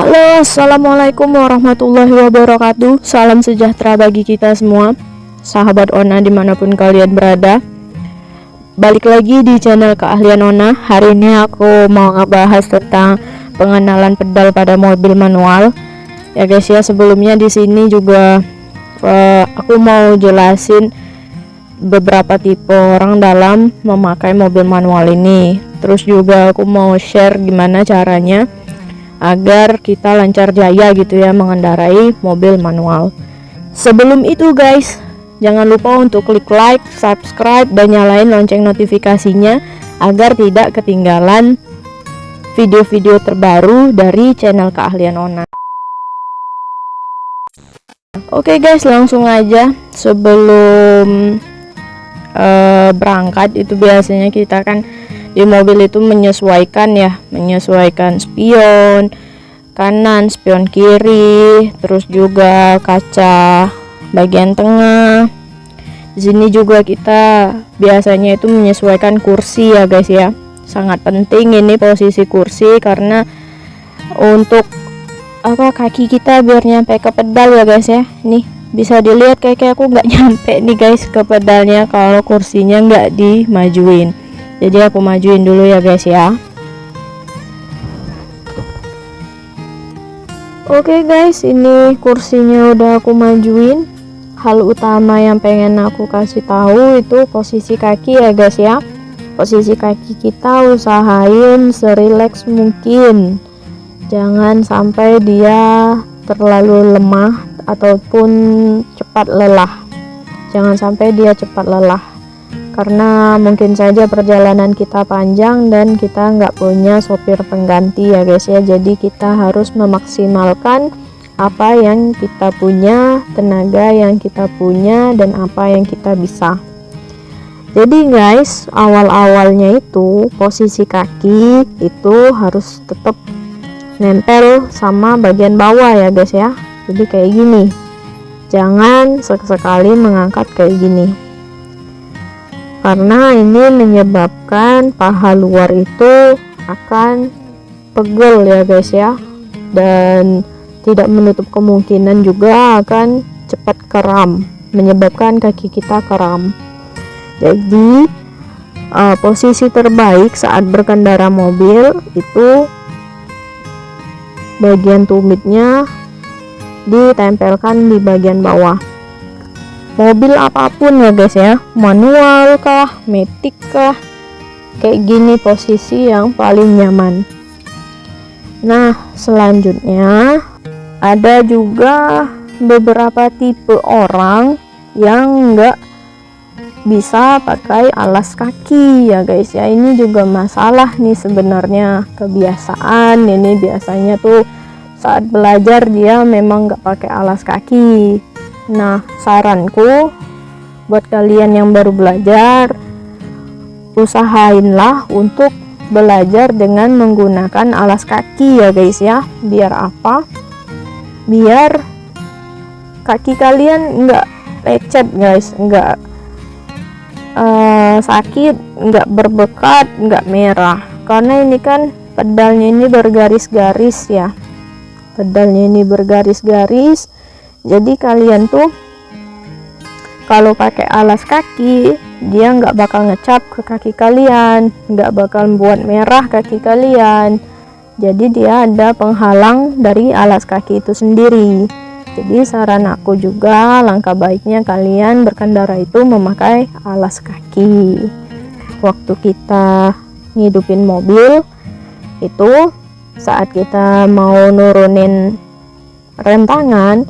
Halo, assalamualaikum warahmatullahi wabarakatuh. Salam sejahtera bagi kita semua, sahabat Ona dimanapun kalian berada. Balik lagi di channel Keahlian Ona. Hari ini aku mau ngebahas tentang pengenalan pedal pada mobil manual. Ya guys ya, sebelumnya di sini juga aku mau jelasin beberapa tipe orang dalam memakai mobil manual ini. Terus juga aku mau share gimana caranya agar kita lancar jaya gitu ya mengendarai mobil manual. Sebelum itu guys, jangan lupa untuk klik like, subscribe, dan nyalain lonceng notifikasinya agar tidak ketinggalan video-video terbaru dari channel Keahlian Ona. Oke guys, langsung aja. Sebelum berangkat itu biasanya kita kan di mobil itu menyesuaikan spion kanan, spion kiri, terus juga kaca bagian tengah. Di sini juga kita biasanya itu menyesuaikan kursi ya guys ya. Sangat penting ini posisi kursi karena untuk kaki kita biar nyampe ke pedal ya guys ya. Nih bisa dilihat kayak aku nggak nyampe nih guys ke pedalnya kalau kursinya nggak dimajuin. Jadi aku majuin dulu ya guys ya. Oke guys, ini kursinya udah aku majuin. Hal utama yang pengen aku kasih tahu itu posisi kaki ya guys ya. Posisi kaki kita usahain serileks mungkin. Jangan sampai dia terlalu lemah ataupun cepat lelah. Jangan sampai dia cepat lelah, karena mungkin saja perjalanan kita panjang dan kita nggak punya sopir pengganti ya guys ya. Jadi kita harus memaksimalkan apa yang kita punya, tenaga yang kita punya, dan apa yang kita bisa. Jadi guys, awal-awalnya itu posisi kaki itu harus tetap nempel sama bagian bawah ya guys ya. Jadi kayak gini, jangan sekali mengangkat kayak gini, karena ini menyebabkan paha luar itu akan pegel ya guys ya, dan tidak menutup kemungkinan juga akan cepat kram, menyebabkan kaki kita kram. Jadi posisi terbaik saat berkendara mobil itu bagian tumitnya ditempelkan di bagian bawah. Mobil apapun ya guys ya, manual kah, matic kah, kayak gini posisi yang paling nyaman. Nah selanjutnya ada juga beberapa tipe orang yang enggak bisa pakai alas kaki ya guys ya. Ini juga masalah nih sebenarnya, kebiasaan. Ini biasanya tuh saat belajar dia memang nggak pakai alas kaki. Nah saranku buat kalian yang baru belajar, usahainlah untuk belajar dengan menggunakan alas kaki ya guys ya. Biar apa? Biar kaki kalian nggak lecet guys, nggak sakit, nggak berbekat, nggak merah. Karena ini kan pedalnya ini bergaris-garis ya, pedalnya ini bergaris-garis. Jadi kalian tuh kalau pakai alas kaki dia nggak bakal ngecap ke kaki kalian, nggak bakal buat merah kaki kalian. Jadi dia ada penghalang dari alas kaki itu sendiri. Jadi saran aku juga, langkah baiknya kalian berkendara itu memakai alas kaki. Waktu kita ngidupin mobil itu, saat kita mau nurunin rem tangan,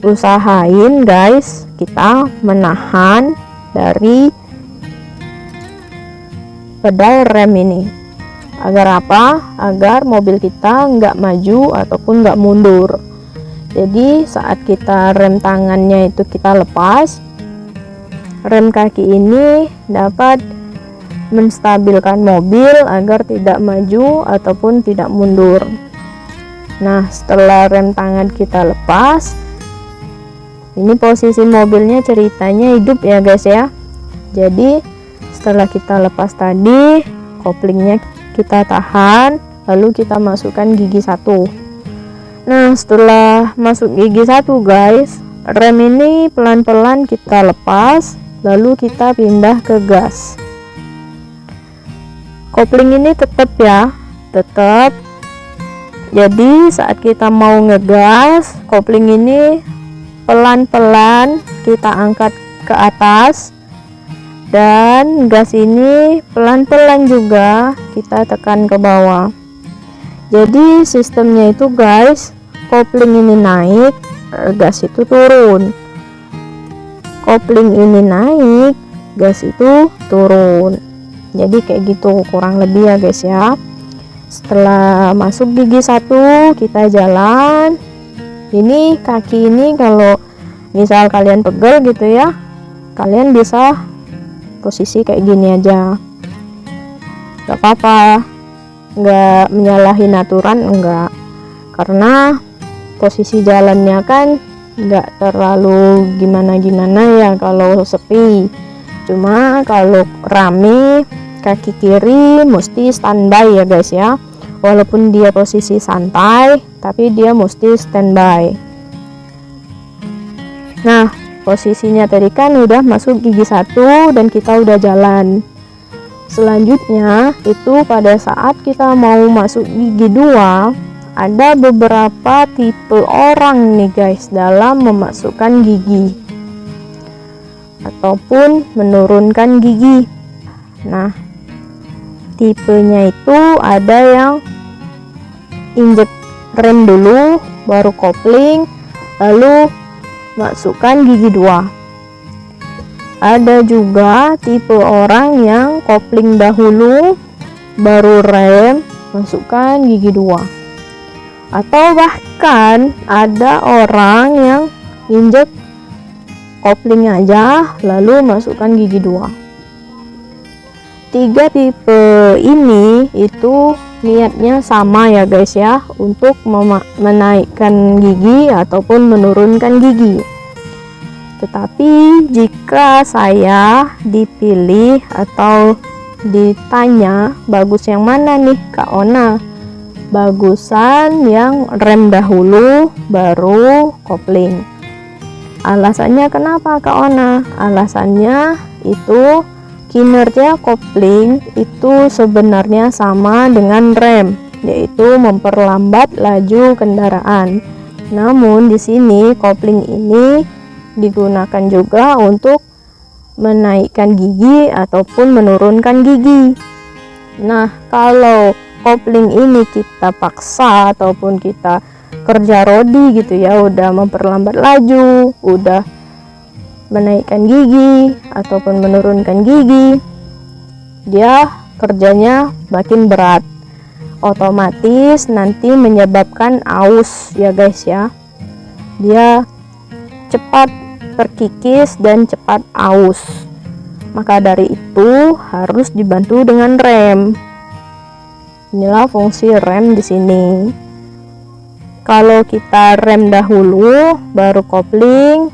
usahain guys kita menahan dari pedal rem ini. Agar apa? Agar mobil kita nggak maju ataupun nggak mundur. Jadi saat kita rem tangannya itu kita lepas, rem kaki ini dapat menstabilkan mobil agar tidak maju ataupun tidak mundur. Nah setelah rem tangan kita lepas, ini posisi mobilnya ceritanya hidup ya guys ya. Jadi setelah kita lepas tadi, koplingnya kita tahan, lalu kita masukkan gigi satu. Nah, setelah masuk gigi 1 guys, rem ini pelan-pelan kita lepas, lalu kita pindah ke gas. Kopling ini tetap ya, tetap. Jadi saat kita mau ngegas, kopling ini pelan-pelan kita angkat ke atas, dan gas ini pelan-pelan juga kita tekan ke bawah. Jadi sistemnya itu guys, kopling ini naik, gas itu turun. Kopling ini naik, gas itu turun. Jadi kayak gitu kurang lebih ya guys ya. Setelah masuk gigi 1, kita jalan. Ini kaki ini kalau misal kalian pegel gitu ya, kalian bisa posisi kayak gini aja, gak apa-apa, nggak menyalahin aturan, enggak, karena posisi jalannya kan nggak terlalu gimana-gimana ya kalau sepi. Cuma kalau rame, kaki kiri mesti standby ya guys ya, walaupun dia posisi santai tapi dia mesti standby. Nah, posisinya tadi kan udah masuk gigi 1 dan kita udah jalan. Selanjutnya itu pada saat kita mau masuk gigi 2, ada beberapa tipe orang nih guys dalam memasukkan gigi ataupun menurunkan gigi. Nah, tipenya itu ada yang injek rem dulu baru kopling, lalu masukkan gigi 2. Ada juga tipe orang yang kopling dahulu baru rem, masukkan gigi 2. Atau bahkan ada orang yang injek kopling aja lalu masukkan gigi 2. 3 tipe ini itu niatnya sama ya guys ya, untuk menaikkan gigi ataupun menurunkan gigi. Tetapi jika saya dipilih atau ditanya bagus yang mana nih Kak Ona, bagusan yang rem dahulu baru kopling. Alasannya kenapa Kak Ona? Alasannya itu kinerja kopling itu sebenarnya sama dengan rem, yaitu memperlambat laju kendaraan. Namun di sini kopling ini digunakan juga untuk menaikkan gigi ataupun menurunkan gigi. Nah, kalau kopling ini kita paksa ataupun kita kerja rodi gitu ya, udah memperlambat laju, udah menaikkan gigi ataupun menurunkan gigi, dia kerjanya makin berat, otomatis nanti menyebabkan aus ya guys ya, dia cepat terkikis dan cepat aus. Maka dari itu harus dibantu dengan rem. Inilah fungsi rem di sini. Kalau kita rem dahulu baru kopling,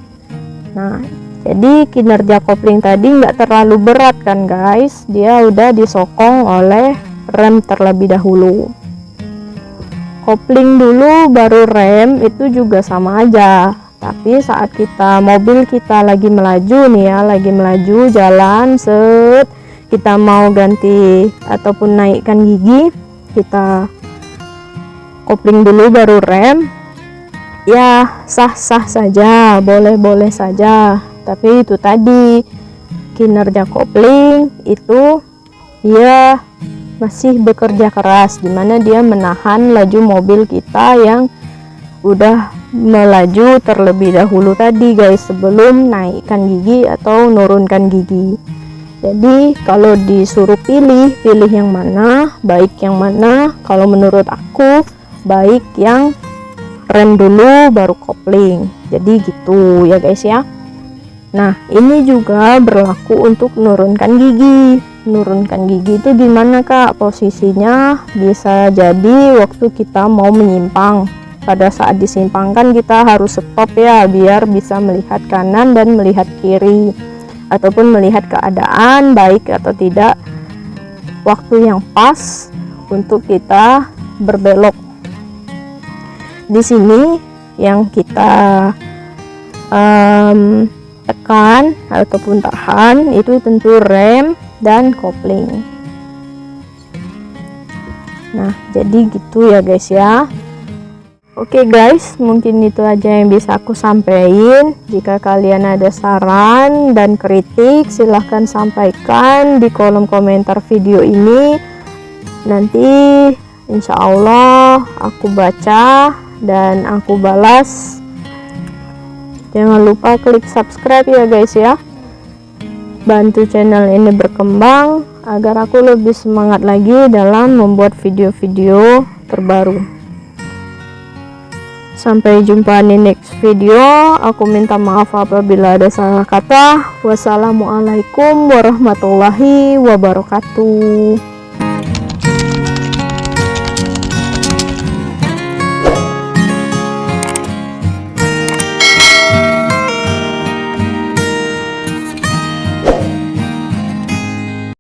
nah jadi kinerja kopling tadi nggak terlalu berat kan guys, dia udah disokong oleh rem terlebih dahulu. Kopling dulu baru rem itu juga sama aja. Tapi saat mobil kita lagi melaju nih ya, lagi melaju jalan set, kita mau ganti ataupun naikkan gigi, kita kopling dulu baru rem, ya sah-sah saja, boleh-boleh saja. Tapi itu tadi kinerja kopling itu dia masih bekerja keras, dimana dia menahan laju mobil kita yang udah melaju terlebih dahulu tadi guys, sebelum naikkan gigi atau nurunkan gigi. Jadi kalau disuruh pilih yang mana, baik yang mana, kalau menurut aku baik yang rem dulu baru kopling. Jadi gitu ya guys ya. Nah, ini juga berlaku untuk menurunkan gigi. Menurunkan gigi itu gimana Kak? Posisinya bisa jadi waktu kita mau menyimpang. Pada saat disimpangkan kita harus stop ya, biar bisa melihat kanan dan melihat kiri, ataupun melihat keadaan baik atau tidak, waktu yang pas untuk kita berbelok. di sini yang kita tekan ataupun tahan itu tentu rem dan kopling. Nah, jadi gitu ya guys ya. Oke guys, mungkin itu aja yang bisa aku sampaikan. Jika kalian ada saran dan kritik, silahkan sampaikan di kolom komentar video ini. Nanti insya Allah aku baca dan aku balas. Jangan lupa klik subscribe ya guys ya, bantu channel ini berkembang agar aku lebih semangat lagi dalam membuat video-video terbaru. Sampai jumpa di next video. Aku minta maaf apabila ada salah kata. Wassalamualaikum warahmatullahi wabarakatuh.